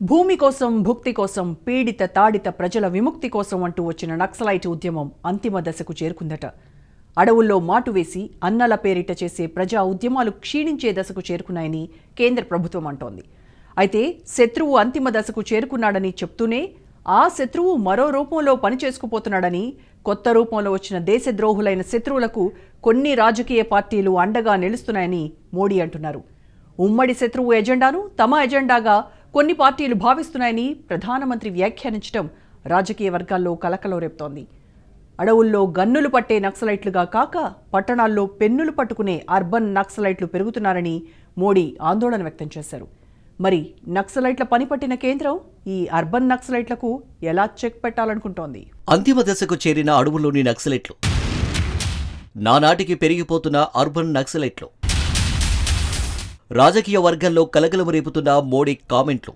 భూమి కోసం భుక్తి కోసం పీడిత తాడిత ప్రజల విముక్తి కోసం అంటూ వచ్చిన నక్సలైట్ ఉద్యమం అంతిమ దశకు చేరుకుందట. అడవుల్లో మాటు వేసి అన్నల పేరిట చేసే ప్రజా ఉద్యమాలు క్షీణించే దశకు చేరుకున్నాయని కేంద్ర ప్రభుత్వం అంటోంది. అయితే శత్రువు అంతిమ దశకు చేరుకున్నాడని చెప్తూనే ఆ శత్రువు మరో రూపంలో పనిచేసుకుపోతున్నాడని, కొత్త రూపంలో వచ్చిన దేశద్రోహులైన శత్రువులకు కొన్ని రాజకీయ పార్టీలు అండగా నిలుస్తున్నాయని మోడీ అంటున్నారు. ఉమ్మడి శత్రువు ఎజెండాను తమ ఎజెండాగా కొన్ని పార్టీలు భావిస్తున్నాయని ప్రధానమంత్రి వ్యాఖ్యానించడం రాజకీయ వర్గాల్లో కలకలం రేపుతోంది. అడవుల్లో గన్నులు పట్టే నక్సలైట్లుగా కాక పట్టణాల్లో పెన్నులు పట్టుకునే అర్బన్ నక్సలైట్లు పెరుగుతున్నారని మోడీ ఆందోళన వ్యక్తం చేశారు. మరి నక్సలైట్ల పనిపట్టిన కేంద్రం ఈ అర్బన్ నక్సలైట్లకు ఎలా చెక్ పెట్టాలనుకుంటోంది? అంతిమ దశకు చేరిన అడవుల్లోని నక్సలైట్లు, నానాటికి పెరిగిపోతున్న అర్బన్ నక్సలైట్లు, రాజకీయ వర్గాల్లో కలకలం రేపుతున్న మోడీ కామెంట్లు.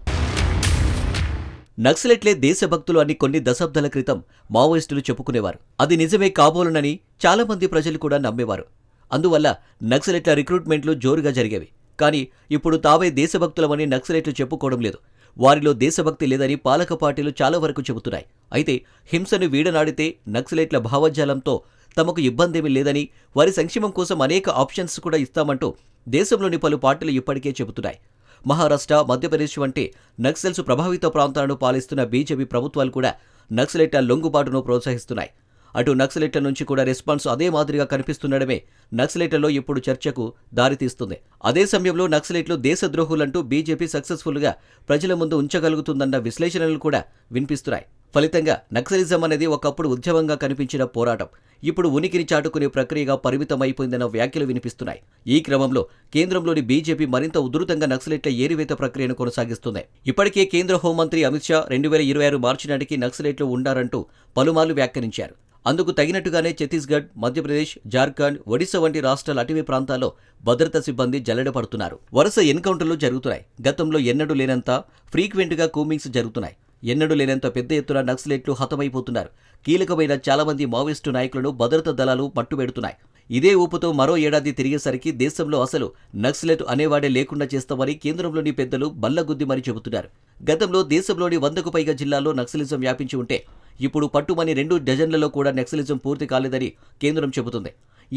నక్సలైట్లే దేశభక్తులు అని కొన్ని దశాబ్దాల క్రితం మావోయిస్టులు చెప్పుకునేవారు. అది నిజమే కాబోలునని చాలా మంది ప్రజలు కూడా నమ్మేవారు. అందువల్ల నక్సలైట్ల రిక్రూట్మెంట్లు జోరుగా జరిగేవి. కానీ ఇప్పుడు తావే దేశభక్తులమని నక్సలైట్లు చెప్పుకోవడం లేదు. వారిలో దేశభక్తి లేదని పాలక పార్టీలు చాలా వరకు చెబుతున్నాయి. అయితే హింసను వీడనాడితే నక్సలైట్ల భావజాలంతో తమకు ఇబ్బందేమీ లేదని, వారి సంక్షేమం కోసం అనేక ఆప్షన్స్ కూడా ఇస్తామంటూ దేశంలోని పలు పార్టీలు ఇప్పటికే చెబుతున్నాయి. మహారాష్ట్ర, మధ్యప్రదేశ్ వంటి నక్సల్స్ ప్రభావిత ప్రాంతాలను పాలిస్తున్న బీజేపీ ప్రభుత్వాలు కూడా నక్సలైట్ల లొంగుబాటును ప్రోత్సహిస్తున్నాయి. అటు నక్సలైట్ల నుంచి కూడా రెస్పాన్స్ అదే మాదిరిగా కనిపిస్తుండడమే నక్సలైట్లలో ఇప్పుడు చర్చకు దారితీస్తుంది. అదే సమయంలో నక్సలైట్లు దేశద్రోహులంటూ బీజేపీ సక్సెస్ఫుల్గా ప్రజల ముందు ఉంచగలుగుతుందన్న విశ్లేషణలు కూడా వినిపిస్తున్నాయి. ఫలితంగా నక్సలిజం అనేది ఒకప్పుడు ఉద్యమంగా కనిపించిన పోరాటం ఇప్పుడు ఉనికిని చాటుకునే ప్రక్రియగా పరిమితమైపోయిందన్న వ్యాఖ్యలు వినిపిస్తున్నాయి. ఈ క్రమంలో కేంద్రంలోని బీజేపీ మరింత ఉధృతంగా నక్సలైట్ల ఏరివేత ప్రక్రియను కొనసాగిస్తుంది. ఇప్పటికే కేంద్ర హోంమంత్రి అమిత్ షా 2026 మార్చి నాటికి నక్సలైట్లు ఉండారంటూ పలుమార్లు వ్యాఖ్యానించారు. అందుకు తగినట్టుగానే ఛత్తీస్గఢ్, మధ్యప్రదేశ్, జార్ఖండ్, ఒడిశా వంటి రాష్ట్రాల అటవీ ప్రాంతాల్లో భద్రతా సిబ్బంది జల్లెడపడుతున్నారు. వరుస ఎన్కౌంటర్లు జరుగుతున్నాయి. గతంలో ఎన్నడూ లేనంత ఫ్రీక్వెంట్గా కూంబింగ్స్ జరుగుతున్నాయి. ఎన్నడూ లేనంత పెద్ద ఎత్తున నక్సలైట్లు హతమైపోతున్నారు. కీలకమైన చాలామంది మావోయిస్టు నాయకులను భద్రతా దళాలు మట్టుబెడుతున్నాయి. ఇదే ఊపుతో మరో ఏడాది తిరిగేసరికి దేశంలో అసలు నక్సలైట్ అనేవాడే లేకుండా చేస్తామని కేంద్రంలోని పెద్దలు బల్లగుద్ది మరీ చెబుతున్నారు. గతంలో దేశంలోని 100కు పైగా జిల్లాల్లో నక్సలిజం వ్యాపించి ఉంటే ఇప్పుడు పట్టుమని 2 డజన్లలో కూడా నక్సలిజం పూర్తి కాలేదని కేంద్రం చెబుతుంది.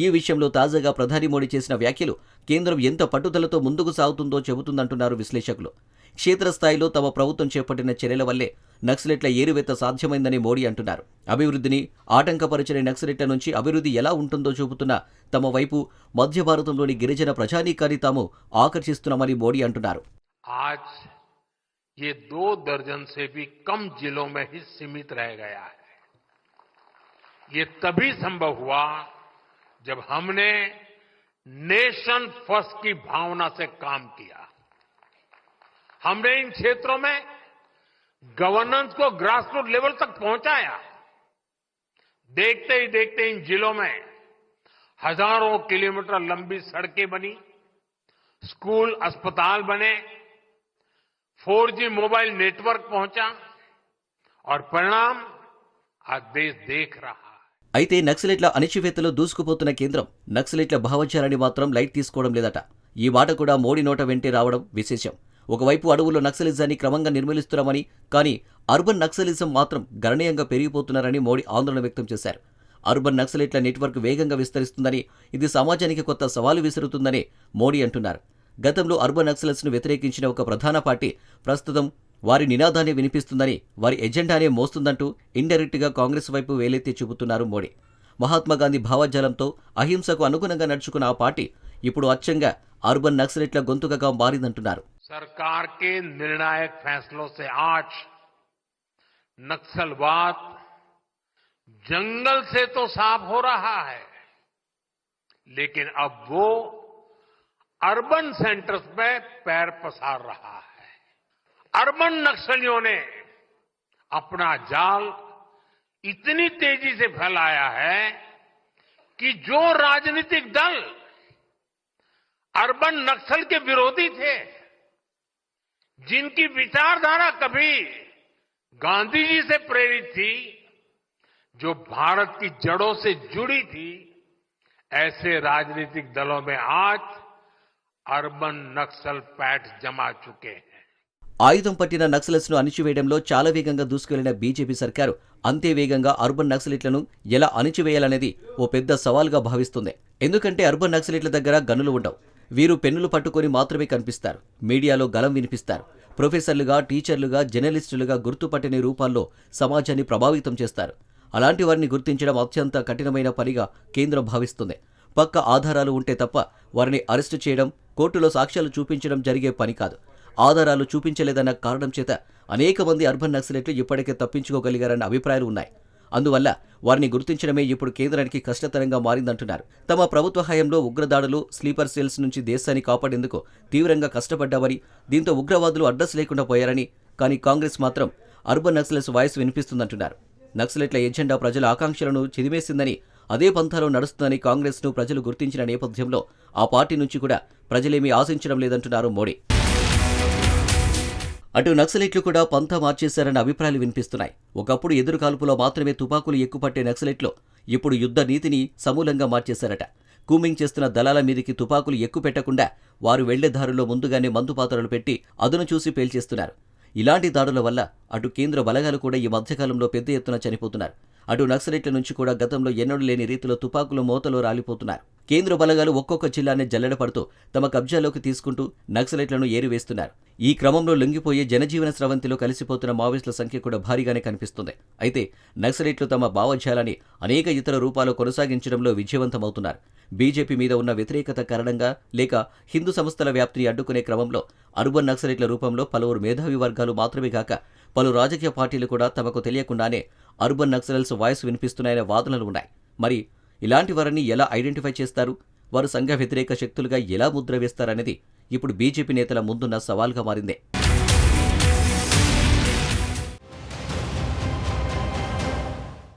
ఈ విషయంలో తాజాగా ప్రధాని మోడీ చేసిన వ్యాఖ్యలు కేంద్రం ఎంత పట్టుదలతో ముందుకు సాగుతుందో చెబుతుందంటున్నారు విశ్లేషకులు. క్షేత్రస్థాయిలో తమ ప్రభుత్వం చేపట్టిన చర్యల వల్లే నక్సలైట్ల ఏరువేత సాధ్యమైందని మోడీ అంటున్నారు. అభివృద్ధిని ఆటంకపరిచిన నక్సలైట్ల నుంచి అభివృద్ధి ఎలా ఉంటుందో చూపుతున్న తమ వైపు మధ్య భారతంలోని గిరిజన ప్రజానీకాన్ని తాము ఆకర్షిస్తున్నామని మోడీ అంటున్నారు. ये 2 दर्जन से भी कम जिलों में ही सीमित रह गया है. ये तभी संभव हुआ जब हमने नेशन फर्स्ट की भावना से काम किया. हमने इन क्षेत्रों में गवर्नेंस को ग्रासरूट लेवल तक पहुंचाया. देखते ही देखते इन जिलों में हजारों किलोमीटर लंबी सड़कें बनी, स्कूल, अस्पताल बने, 4G मोबाइल नेटवर्क पहुंचा और परिणाम आज देश देख रहा है. అయితే నక్సలైట్ల అణిచివేతలో దూసుకుపోతున్న కేంద్రం నక్సలైట్ల భావజాలాన్ని మాత్రం లైట్ తీసుకోవడం లేదట. ఈ మాట కూడా మోడీ నోట వెంటే రావడం విశేషం. ఒకవైపు అడవుల్లో నక్సలిజాన్ని క్రమంగా నిర్మూలిస్తున్నామని, కానీ అర్బన్ నక్సలిజం మాత్రం గణనీయంగా పెరిగిపోతున్నారని మోడీ ఆందోళన వ్యక్తం చేశారు. అర్బన్ నక్సలైట్ల నెట్వర్క్ వేగంగా విస్తరిస్తుందని, ఇది సమాజానికి కొత్త సవాలు విసురుతుందని మోడీ అంటున్నారు. గతంలో అర్బన్ నక్సలైట్స్ను వ్యతిరేకించిన ఒక ప్రధాన పార్టీ ప్రస్తుతం వారి నినాదాన్ని వినిపిస్తుందని, వారి ఎజెండానే మోస్తుందంటూ ఇండైరెక్ట్గా కాంగ్రెస్ వైపు వేలెత్తి చూపుతున్నారు మోడీ. మహాత్మాగాంధీ భావజాలంతో అహింసకు అనుగుణంగా నడుచుకున్న ఆ పార్టీ ఇప్పుడు అచ్చంగా అర్బన్ నక్సలైట్ల గొంతుకగా మారిందంటున్నారు. सरकार के निर्णायक फैसलों से आज नक्सलवाद जंगल से तो साफ हो रहा है, लेकिन अब वो अर्बन सेंटर्स में पैर पसार रहा है. अर्बन नक्सलियों ने अपना जाल इतनी तेजी से फैलाया है कि जो राजनीतिक दल अर्बन नक्सल के विरोधी थे, जिनकी विचारधारा कभी गांधी जी से प्रेरित थी, जो भारत की जड़ों से जुड़ी थी, ऐसे राजनीतिक दलों में आज अर्बन नक्सल पैठ जमा चुके हैं. ఆయుధం పట్టిన నక్సలైట్స్ను అణిచివేయడంలో చాలా వేగంగా దూసుకెళ్లిన బీజేపీ సర్కారు అంతే వేగంగా అర్బన్ నక్సలైట్లను ఎలా అణిచివేయాలనేది ఓ పెద్ద సవాల్గా భావిస్తుంది. ఎందుకంటే అర్బన్ నక్సలైట్ల దగ్గర గన్నులు ఉండవు. వీరు పెన్నులు పట్టుకొని మాత్రమే కనిపిస్తారు. మీడియాలో గలం వినిపిస్తారు. ప్రొఫెసర్లుగా, టీచర్లుగా, జర్నలిస్టులుగా గుర్తుపట్టని రూపాల్లో సమాజాన్ని ప్రభావితం చేస్తారు. అలాంటి వారిని గుర్తించడం అత్యంత కఠినమైన పనిగా కేంద్రం భావిస్తుంది. పక్క ఆధారాలు ఉంటే తప్ప వారిని అరెస్టు చేయడం, కోర్టులో సాక్ష్యాలు చూపించడం జరిగే పని కాదు. ఆధారాలు చూపించలేదన్న కారణం చేత అనేక మంది అర్బన్ నక్సలైట్లు ఇప్పటికే తప్పించుకోగలిగారన్న అభిప్రాయాలు ఉన్నాయి. అందువల్ల వారిని గుర్తించడమే ఇప్పుడు కేంద్రానికి కష్టతరంగా మారిందంటున్నారు. తమ ప్రభుత్వ హయాంలో ఉగ్రదాడులు, స్లీపర్ సెల్స్ నుంచి దేశాన్ని కాపాడేందుకు తీవ్రంగా కష్టపడ్డామని, దీంతో ఉగ్రవాదులు అడ్రస్ లేకుండా పోయారని, కానీ కాంగ్రెస్ మాత్రం అర్బన్ నక్సలైట్స్ వాయిస్ వినిపిస్తుందంటున్నారు. నక్సలైట్ల ఎజెండా ప్రజల ఆకాంక్షలను చిదిమేసిందని, అదే పంథాలో నడుస్తుందని కాంగ్రెస్ను ప్రజలు గుర్తించిన నేపథ్యంలో ఆ పార్టీ నుంచి కూడా ప్రజలేమీ ఆశించడం లేదంటున్నారు మోడీ. అటు నక్సలైట్లు కూడా పంథా మార్చేశారన్న అభిప్రాయాలు వినిపిస్తున్నాయి. ఒకప్పుడు ఎదురుకాల్పులో మాత్రమే తుపాకులు ఎక్కుపట్టే నక్సలైట్లు ఇప్పుడు యుద్ధ నీతిని సమూలంగా మార్చేశారట. కూంబింగ్ చేస్తున్న దళాల మీదికి తుపాకులు ఎక్కుపెట్టకుండా వారు వెళ్లే దారుల్లో ముందుగానే మందుపాత్రలు పెట్టి అదును చూసి పేల్చేస్తున్నారు. ఇలాంటి దాడుల వల్ల అటు కేంద్ర బలగాలు కూడా ఈ మధ్యకాలంలో పెద్ద ఎత్తున చనిపోతున్నారు. అటు నక్సలైట్ల నుంచి కూడా గతంలో ఎన్నడూ లేని రీతిలో తుపాకులు మోతలో రాలిపోతున్నారు. కేంద్ర బలగాలు ఒక్కొక్క జిల్లానే జల్లెడపడుతూ తమ కబ్జాలోకి తీసుకుంటూ నక్సలైట్లను ఏరివేస్తున్నారు. ఈ క్రమంలో లొంగిపోయే జనజీవన స్రవంతిలో కలిసిపోతున్న మావోయిస్టుల సంఖ్య కూడా భారీగానే కనిపిస్తుంది. అయితే నక్సలైట్లు తమ భావజాలాన్ని అనేక ఇతర రూపాల్లో కొనసాగించడంలో విజయవంతమవుతున్నారు. బీజేపీ మీద ఉన్న వ్యతిరేకత కారణంగా లేక హిందూ సంస్థల వ్యాప్తిని అడ్డుకునే క్రమంలో అర్బన్ నక్సలైట్ల రూపంలో పలువురు మేధావి వర్గాలు మాత్రమే కాక పలు రాజకీయ పార్టీలు కూడా తమకు తెలియకుండానే అర్బన్ నక్సలైట్స్ వాయిస్ వినిపిస్తున్నాయనే వాదనలు ఉన్నాయి. మరి ఇలాంటి వారిని ఎలా ఐడెంటిఫై చేస్తారు? వారు సంఘ వ్యతిరేక శక్తులుగా ఎలా ముద్ర వేస్తారనేది ఇప్పుడు బీజేపీ నేతల ముందున్న సవాల్గా మారింది.